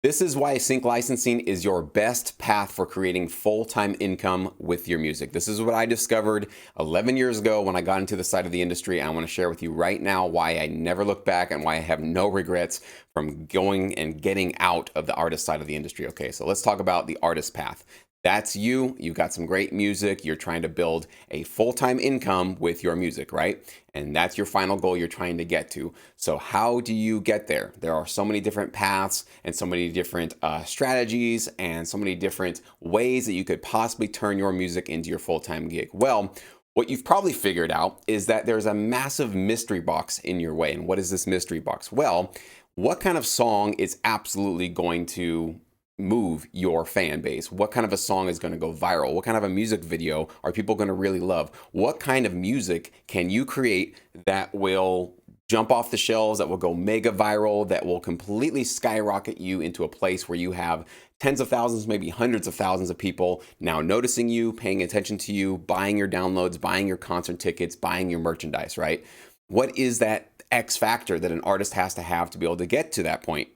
This is why sync licensing is your best path for creating full-time income with your music. This is what I discovered 11 years ago when I got into the side of the industry. I want to share with you right now why I never look back and why I have no regrets from going and getting out of the artist side of the industry. Okay, so let's talk about the artist path. That's you. You've got some great music. You're trying to build a full-time income with your music, right? And that's your final goal you're trying to get to. So how do you get there? There are so many different paths and so many different strategies and so many different ways that you could possibly turn your music into your full-time gig. Well, what you've probably figured out is that there's a massive mystery box in your way. And what is this mystery box? Well, what kind of song is absolutely going to move your fan base? What kind of a song is going to go viral? What kind of a music video are people going to really love? What kind of music can you create that will jump off the shelves, that will go mega viral, that will completely skyrocket you into a place where you have tens of thousands, maybe hundreds of thousands of people now noticing you, paying attention to you, buying your downloads, buying your concert tickets, buying your merchandise, right? What is that X factor that an artist has to have to be able to get to that point?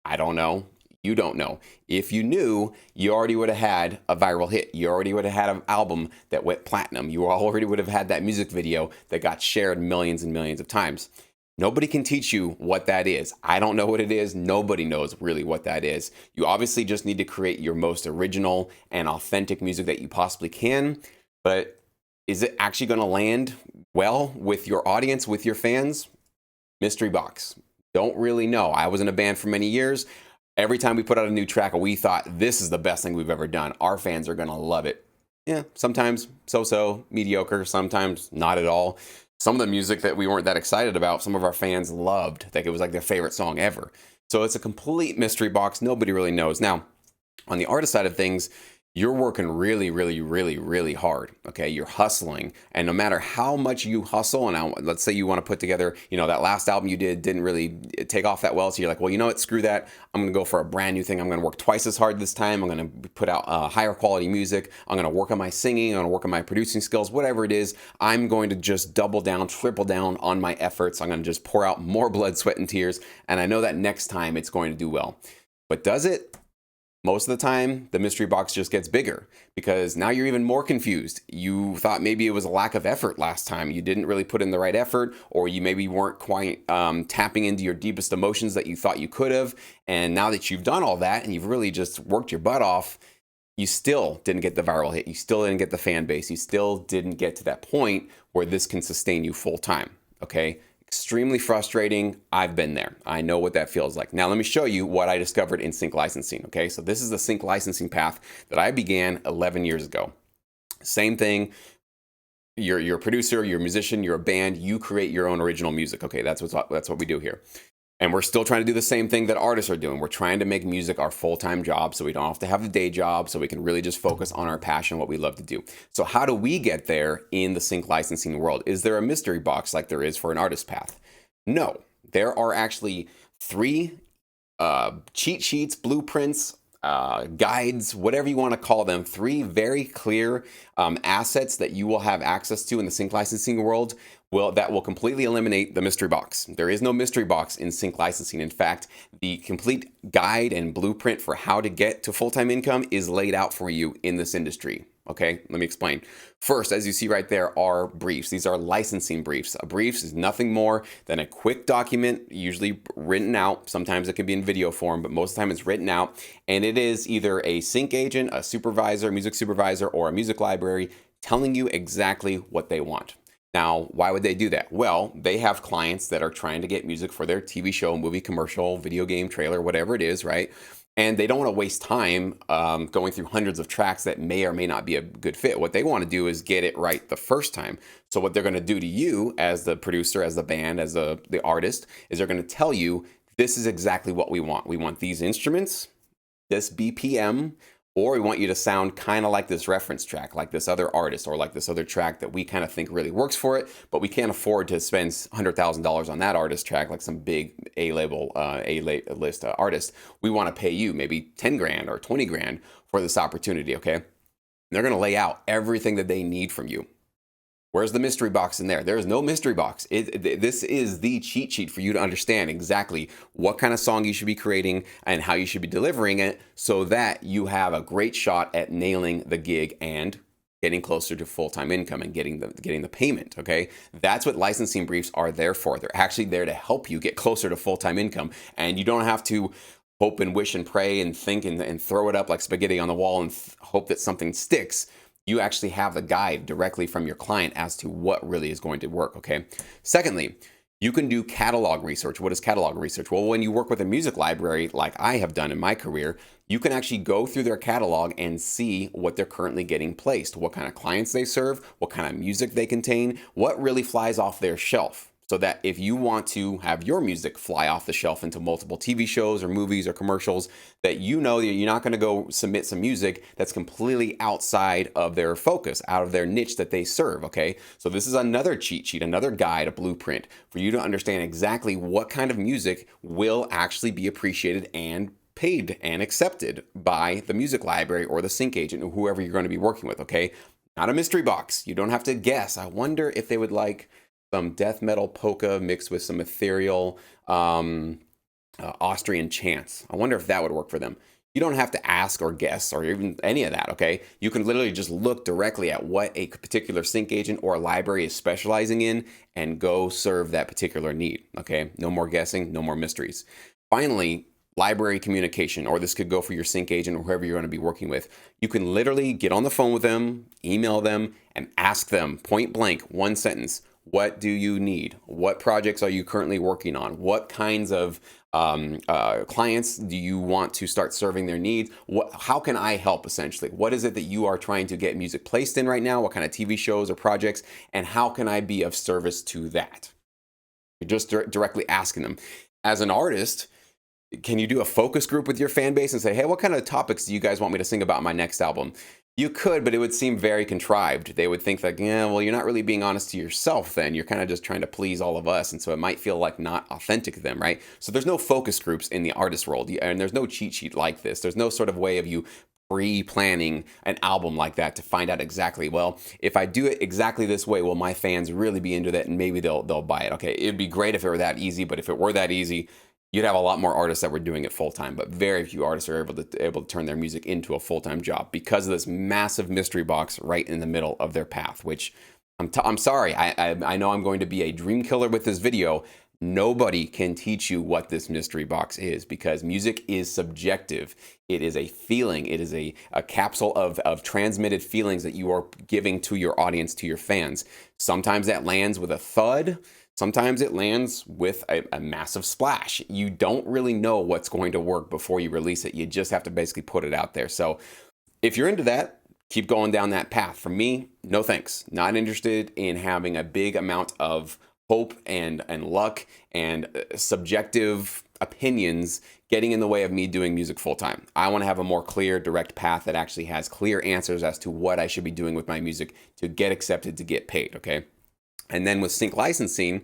I don't know. You don't know. If you knew, you already would have had a viral hit. You already would have had an album that went platinum. You already would have had that music video that got shared millions and millions of times. Nobody can teach you what that is. I don't know what it is. Nobody knows really what that is. You obviously just need to create your most original and authentic music that you possibly can. But is it actually going to land well with your audience, with your fans? Mystery box. Don't really know. I was in a band for many years. Every time we put out a new track, we thought this is the best thing we've ever done. Our fans are going to love it. Yeah, sometimes so-so, mediocre, sometimes not at all. Some of the music that we weren't that excited about, some of our fans loved. Like it was like their favorite song ever. So it's a complete mystery box. Nobody really knows. Now, on the artist side of things, you're working really, really, really, really hard. Okay, you're hustling, and no matter how much you hustle, and let's say you want to put together, that last album you didn't really take off that well, so you're like, well, you know what, screw that. I'm gonna go for a brand new thing. I'm gonna work twice as hard this time. I'm gonna put out higher quality music. I'm gonna work on my singing. I'm gonna work on my producing skills. Whatever it is, I'm going to just double down, triple down on my efforts. I'm gonna just pour out more blood, sweat, and tears, and I know that next time it's going to do well. But does it? Most of the time, the mystery box just gets bigger because now you're even more confused. You thought maybe it was a lack of effort last time. You didn't really put in the right effort, or you maybe weren't quite tapping into your deepest emotions that you thought you could have. And now that you've done all that and you've really just worked your butt off, you still didn't get the viral hit. You still didn't get the fan base. You still didn't get to that point where this can sustain you full time. Okay? Extremely frustrating. I've been there. I know what that feels like. Now let me show you what I discovered in sync licensing. Okay, so this is the sync licensing path that I began 11 years ago. Same thing. You're a producer, you're a musician, you're a band. You create your own original music. Okay, that's what we do here. And we're still trying to do the same thing that artists are doing. We're trying to make music our full-time job so we don't have to have the day job, so we can really just focus on our passion, what we love to do. So how do we get there in the sync licensing world? Is there a mystery box like there is for an artist path? No. There are actually 3 cheat sheets, blueprints, guides, whatever you want to call them, 3 very clear assets that you will have access to in the sync licensing world. Well, that will completely eliminate the mystery box. There is no mystery box in sync licensing. In fact, the complete guide and blueprint for how to get to full-time income is laid out for you in this industry. Okay, let me explain. First, as you see right there, are briefs. These are licensing briefs. A brief is nothing more than a quick document, usually written out. Sometimes it can be in video form, but most of the time it's written out. And it is either a sync agent, a supervisor, music supervisor, or a music library telling you exactly what they want. Now, why would they do that? Well, they have clients that are trying to get music for their TV show, movie, commercial, video game, trailer, whatever it is, right? And they don't want to waste time going through hundreds of tracks that may or may not be a good fit. What they want to do is get it right the first time. So what they're going to do to you as the producer, as the band, as the artist, is they're going to tell you, this is exactly what we want. We want these instruments, this BPM, or we want you to sound kind of like this reference track, like this other artist, or like this other track that we kind of think really works for it, but we can't afford to spend $100,000 on that artist track, like some big A-label, A-list artist. We want to pay you maybe 10 grand or 20 grand for this opportunity, okay? And they're going to lay out everything that they need from you. Where's the mystery box in there? There's no mystery box. This is the cheat sheet for you to understand exactly what kind of song you should be creating and how you should be delivering it so that you have a great shot at nailing the gig and getting closer to full-time income and getting the payment, okay? That's what licensing briefs are there for. They're actually there to help you get closer to full-time income, and you don't have to hope and wish and pray and think and throw it up like spaghetti on the wall and hope that something sticks. You actually have the guide directly from your client as to what really is going to work, okay? Secondly, you can do catalog research. What is catalog research? Well, when you work with a music library, like I have done in my career, you can actually go through their catalog and see what they're currently getting placed, what kind of clients they serve, what kind of music they contain, what really flies off their shelf. So that if you want to have your music fly off the shelf into multiple TV shows or movies or commercials, that you know that you're not going to go submit some music that's completely outside of their focus, out of their niche that they serve, okay? So this is another cheat sheet, another guide, a blueprint for you to understand exactly what kind of music will actually be appreciated and paid and accepted by the music library or the sync agent or whoever you're going to be working with, okay? Not a mystery box. You don't have to guess. I wonder if they would like some death metal polka mixed with some ethereal Austrian chants. I wonder if that would work for them. You don't have to ask or guess or even any of that, okay? You can literally just look directly at what a particular sync agent or library is specializing in and go serve that particular need, okay? No more guessing, no more mysteries. Finally, library communication, or this could go for your sync agent or whoever you're going to be working with. You can literally get on the phone with them, email them, and ask them point blank, one sentence. What do you need? What projects are you currently working on? What kinds of clients do you want to start serving their needs? How can I help, essentially? What is it that you are trying to get music placed in right now? What kind of TV shows or projects? And how can I be of service to that? You're just directly asking them. As an artist, can you do a focus group with your fan base and say, hey, what kind of topics do you guys want me to sing about in my next album? You could, but it would seem very contrived. They would think like, yeah, well, you're not really being honest to yourself then. You're kind of just trying to please all of us. And so it might feel like not authentic to them, right? So there's no focus groups in the artist world. And there's no cheat sheet like this. There's no sort of way of you pre-planning an album like that to find out exactly, well, if I do it exactly this way, will my fans really be into that and maybe they'll buy it? Okay, it'd be great if it were that easy, but if it were that easy, you'd have a lot more artists that were doing it full-time, but very few artists are able to turn their music into a full-time job because of this massive mystery box right in the middle of their path, which I'm sorry, I know I'm going to be a dream killer with this video. Nobody can teach you what this mystery box is because music is subjective. It is a feeling. It is a capsule of transmitted feelings that you are giving to your audience, to your fans. Sometimes that lands with a thud. Sometimes it lands with a massive splash. You don't really know what's going to work before you release it. You just have to basically put it out there. So if you're into that, keep going down that path. For me, no thanks. Not interested in having a big amount of hope and luck and subjective opinions getting in the way of me doing music full time. I want to have a more clear, direct path that actually has clear answers as to what I should be doing with my music to get accepted, to get paid, okay? And then with sync licensing,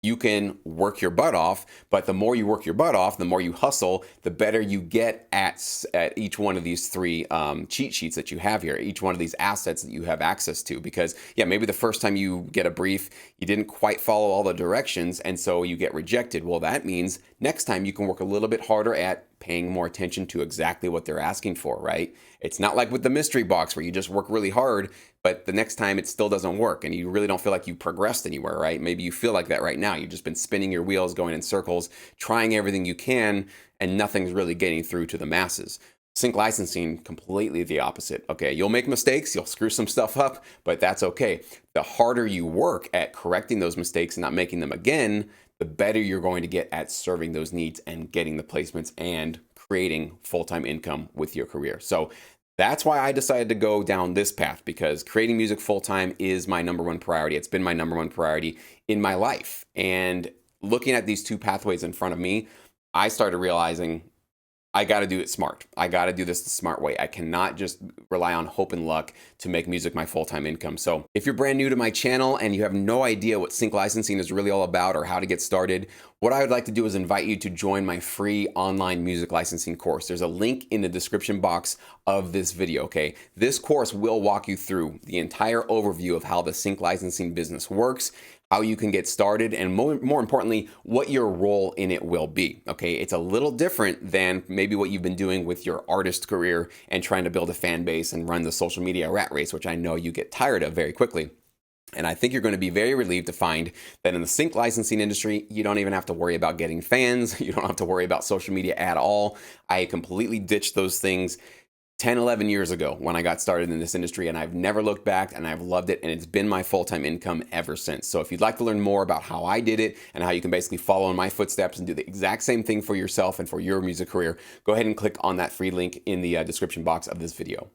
you can work your butt off, but the more you work your butt off, the more you hustle, the better you get at each one of these three cheat sheets that you have here, each one of these assets that you have access to. Because, yeah, maybe the first time you get a brief, you didn't quite follow all the directions, and so you get rejected. Well, that means next time you can work a little bit harder at paying more attention to exactly what they're asking for, right? It's not like with the mystery box where you just work really hard, but the next time it still doesn't work and you really don't feel like you progressed anywhere, right? Maybe you feel like that right now. You've just been spinning your wheels, going in circles, trying everything you can, and nothing's really getting through to the masses. Sync licensing, completely the opposite. Okay, you'll make mistakes, you'll screw some stuff up, but that's okay. The harder you work at correcting those mistakes and not making them again, the better you're going to get at serving those needs and getting the placements and creating full-time income with your career. So that's why I decided to go down this path, because creating music full-time is my number one priority. It's been my number one priority in my life. And looking at these two pathways in front of me, I started realizing I got to do it smart. I got to do this the smart way. I cannot just rely on hope and luck to make music my full-time income. So if you're brand new to my channel and you have no idea what sync licensing is really all about or how to get started, what I would like to do is invite you to join my free online music licensing course. There's a link in the description box of this video, okay? This course will walk you through the entire overview of how the sync licensing business works, how you can get started, and more importantly, what your role in it will be, okay? It's a little different than maybe what you've been doing with your artist career and trying to build a fan base and run the social media rat race, which I know you get tired of very quickly. And I think you're going to be very relieved to find that in the sync licensing industry, you don't even have to worry about getting fans. You don't have to worry about social media at all. I completely ditched those things 10, 11 years ago when I got started in this industry, and I've never looked back, and I've loved it, and it's been my full-time income ever since. So if you'd like to learn more about how I did it and how you can basically follow in my footsteps and do the exact same thing for yourself and for your music career, go ahead and click on that free link in the description box of this video.